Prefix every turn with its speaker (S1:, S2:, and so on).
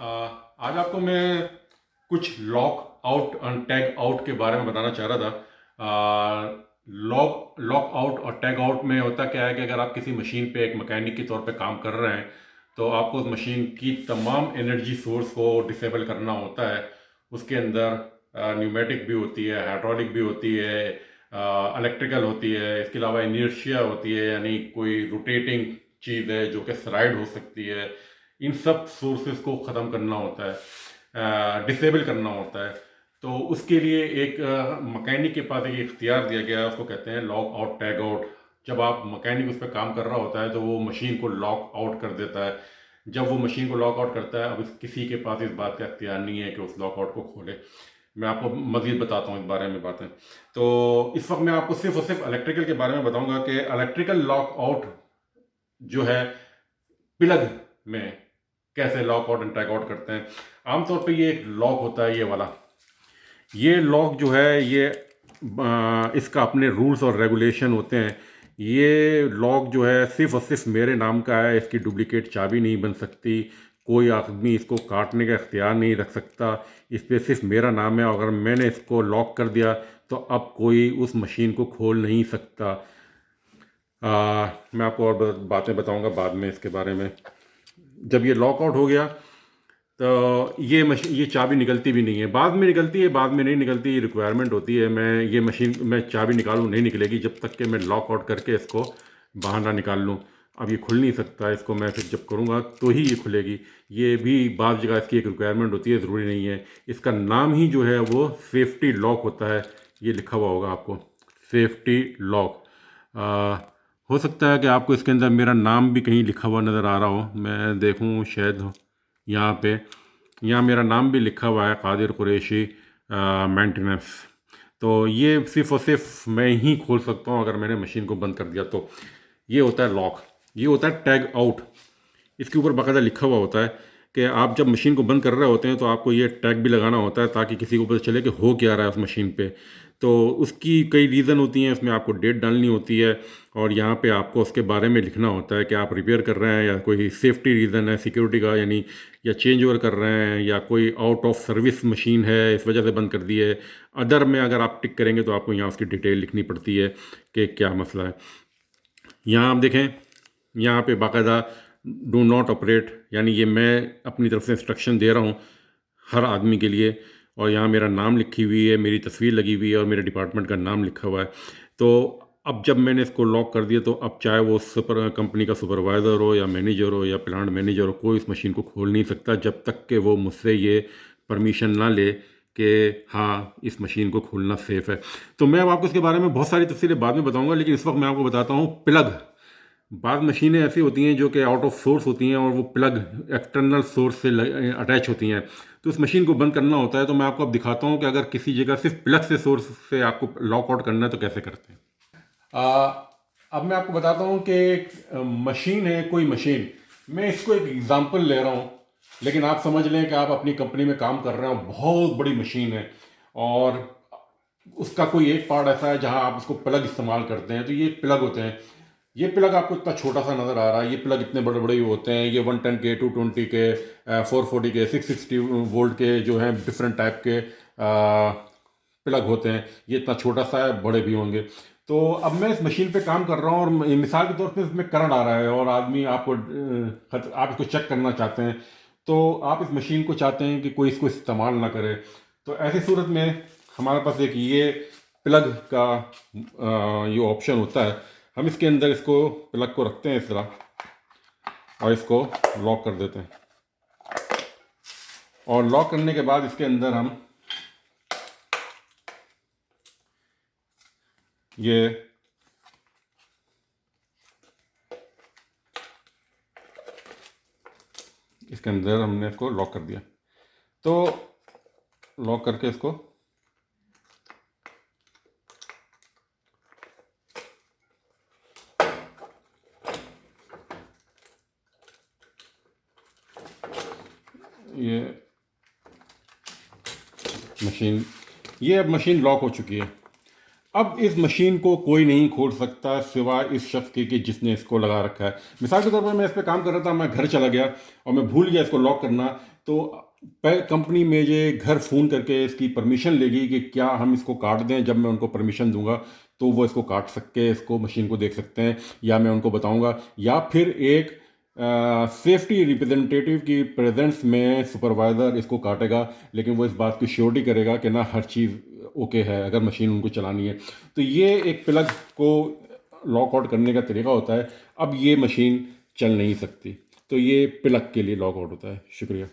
S1: आ, आज आपको मैं कुछ लॉक आउट और टैग आउट के बारे में बताना चाह रहा था। लॉक आउट और टैग आउट में होता क्या है कि अगर आप किसी मशीन पे एक मैकेनिक के तौर पे काम कर रहे हैं तो आपको उस मशीन की तमाम एनर्जी सोर्स को डिसेबल करना होता है। उसके अंदर न्यूमेटिक भी होती है, हाइड्रोलिक भी होती है, इलेक्ट्रिकल होती है, इसके अलावा इनर्शिया होती है, यानी कोई रोटेटिंग चीज़ है जो कि स्लाइड हो सकती है। इन सब सोर्सेज को ख़त्म करना होता है, डिसेबल करना होता है। तो उसके लिए एक मैकेनिक के पास एक इख्तियार दिया गया है, उसको कहते हैं लॉक आउट टैग आउट। जब आप मैकेनिक उस पर काम कर रहा होता है तो वो मशीन को लॉक आउट कर देता है। जब वो मशीन को लॉक आउट करता है, अब किसी के पास इस बात का इख्तियार नहीं है कि उस लॉक आउट को खोले। मैं आपको मज़ीद बताता हूँ इस बारे में बातें। तो इस वक्त मैं आपको सिर्फ और सिर्फ इलेक्ट्रिकल के बारे में बताऊंगा कि इलेक्ट्रिकल लॉक आउट जो है प्लग में कैसे lock out and tag out करते हैं। आमतौर पे ये एक लॉक होता है, ये वाला। ये लॉक जो है ये इसका अपने रूल्स और रेगुलेशन होते हैं। ये लॉक जो है सिर्फ और सिर्फ मेरे नाम का है, इसकी डुप्लीकेट चाबी नहीं बन सकती, कोई आदमी इसको काटने का इख्तियार नहीं रख सकता। इस पर सिर्फ मेरा नाम है, अगर मैंने इसको लॉक कर दिया तो अब कोई उस मशीन को खोल नहीं सकता। मैं आपको और बातें बताऊंगा बाद में इसके बारे में। जब ये लॉक आउट हो गया तो ये चाबी निकलती भी नहीं है, बाद में निकलती है, बाद में नहीं निकलती, रिक्वायरमेंट होती है। ये मशीन मैं चाबी निकालूँ नहीं निकलेगी जब तक कि मैं लॉक आउट करके इसको बाहर ना निकाल लूँ। अब ये खुल नहीं सकता, इसको मैं फिर जब करूँगा तो ही ये खुलेगी। ये भी बाज़ जगह इसकी एक रिक्वायरमेंट होती है, ज़रूरी नहीं है। इसका नाम ही जो है वो सेफ्टी लॉक होता है। ये लिखा हुआ होगा आपको, सेफ्टी लॉक। हो सकता है कि आपको इसके अंदर मेरा नाम भी कहीं लिखा हुआ नज़र आ रहा हो, मैं देखूँ शायद यहाँ पे। यहाँ मेरा नाम भी लिखा हुआ है, कादिर कुरैशी मेंटेनेंस। तो ये सिर्फ और सिर्फ मैं ही खोल सकता हूँ अगर मैंने मशीन को बंद कर दिया तो। ये होता है लॉक। ये होता है टैग आउट। इसके ऊपर बाकायदा लिखा हुआ होता है कि आप जब मशीन को बंद कर रहे होते हैं तो आपको ये टैग भी लगाना होता है ताकि किसी को पता चले कि हो क्या रहा है उस मशीन पे। तो उसकी कई रीज़न होती हैं, उसमें आपको डेट डालनी होती है और यहाँ पे आपको उसके बारे में लिखना होता है कि आप रिपेयर कर रहे हैं या कोई सेफ्टी रीज़न है सिक्योरिटी का, यानी या चेंज ओवर कर रहे हैं या कोई आउट ऑफ सर्विस मशीन है इस वजह से बंद कर दी है। अदर में अगर आप टिक करेंगे तो आपको यहाँ उसकी डिटेल लिखनी पड़ती है कि क्या मसला है। यहाँ आप देखें, यहाँ पे बाकायदा डू नॉट ऑपरेट, यानी ये मैं अपनी तरफ से इंस्ट्रक्शन दे रहा हूँ हर आदमी के लिए। और यहाँ मेरा नाम लिखी हुई है, मेरी तस्वीर लगी हुई है और मेरे डिपार्टमेंट का नाम लिखा हुआ है। तो अब जब मैंने इसको लॉक कर दिया तो अब चाहे वो सुपर कंपनी का सुपरवाइज़र हो या मैनेजर हो या प्लांट मैनेजर हो, कोई इस मशीन को खोल नहीं सकता जब तक कि वो मुझसे ये परमिशन ना ले कि हाँ इस मशीन को खोलना सेफ़ है। तो मैं अब आपको इसके बारे में बहुत सारी तफसीलें बाद में बताऊंगा, लेकिन इस वक्त मैं आपको बताता हूँ प्लग। बाद मशीनें ऐसी होती हैं जो कि आउट ऑफ सोर्स होती हैं और वो प्लग एक्सटर्नल सोर्स से अटैच होती हैं। तो उस मशीन को बंद करना होता है। तो मैं आपको अब दिखाता हूँ कि अगर किसी जगह सिर्फ प्लग से सोर्स से आपको लॉक आउट करना है तो कैसे करते हैं। अब मैं आपको बताता हूँ कि एक मशीन है, कोई मशीन, मैं इसको एक एग्जांपल ले रहा हूँ, लेकिन आप समझ लें कि आप अपनी कंपनी में काम कर रहे हो, बहुत बड़ी मशीन है और उसका कोई एक पार्ट ऐसा है जहां आप उसको प्लग इस्तेमाल करते हैं। तो ये प्लग होते हैं। ये प्लग आपको इतना छोटा सा नज़र आ रहा है, ये प्लग इतने बड़े बड़े होते हैं। ये 110 के, 220 के, 440 के, 660 वोल्ट के जो हैं डिफरेंट टाइप के प्लग होते हैं। ये इतना छोटा सा है, बड़े भी होंगे। तो अब मैं इस मशीन पे काम कर रहा हूँ और मिसाल के तौर पे इसमें करंट आ रहा है और आदमी आपको आप इसको चेक करना चाहते हैं। तो आप इस मशीन को चाहते हैं कि कोई इसको इस्तेमाल ना करे। तो ऐसी सूरत में हमारे पास एक ये प्लग का ये ऑप्शन होता है। हम इसके अंदर इसको प्लग को रखते हैं इस तरह और इसको लॉक कर देते हैं। और लॉक करने के बाद इसके अंदर हम ये इसके अंदर हमने इसको लॉक कर दिया। तो लॉक करके इसको ये मशीन, ये अब मशीन लॉक हो चुकी है। अब इस मशीन को कोई नहीं खोल सकता सिवाय इस शख्स के कि जिसने इसको लगा रखा है। मिसाल के तौर पर मैं इस पे काम कर रहा था, मैं घर चला गया और मैं भूल गया इसको लॉक करना, तो कंपनी मुझे घर फ़ोन करके इसकी परमिशन लेगी कि क्या हम इसको काट दें। जब मैं उनको परमिशन दूंगा तो वो इसको काट सकते हैं, इसको मशीन को देख सकते हैं, या मैं उनको बताऊंगा, या फिर एक सेफ्टी रिप्रेजेंटेटिव की प्रेजेंस में सुपरवाइज़र इसको काटेगा, लेकिन वो इस बात की श्योरिटी करेगा कि ना हर चीज़ ओके है अगर मशीन उनको चलानी है। तो ये एक प्लग को लॉक आउट करने का तरीका होता है। अब ये मशीन चल नहीं सकती, तो ये प्लग के लिए लॉक आउट होता है। शुक्रिया।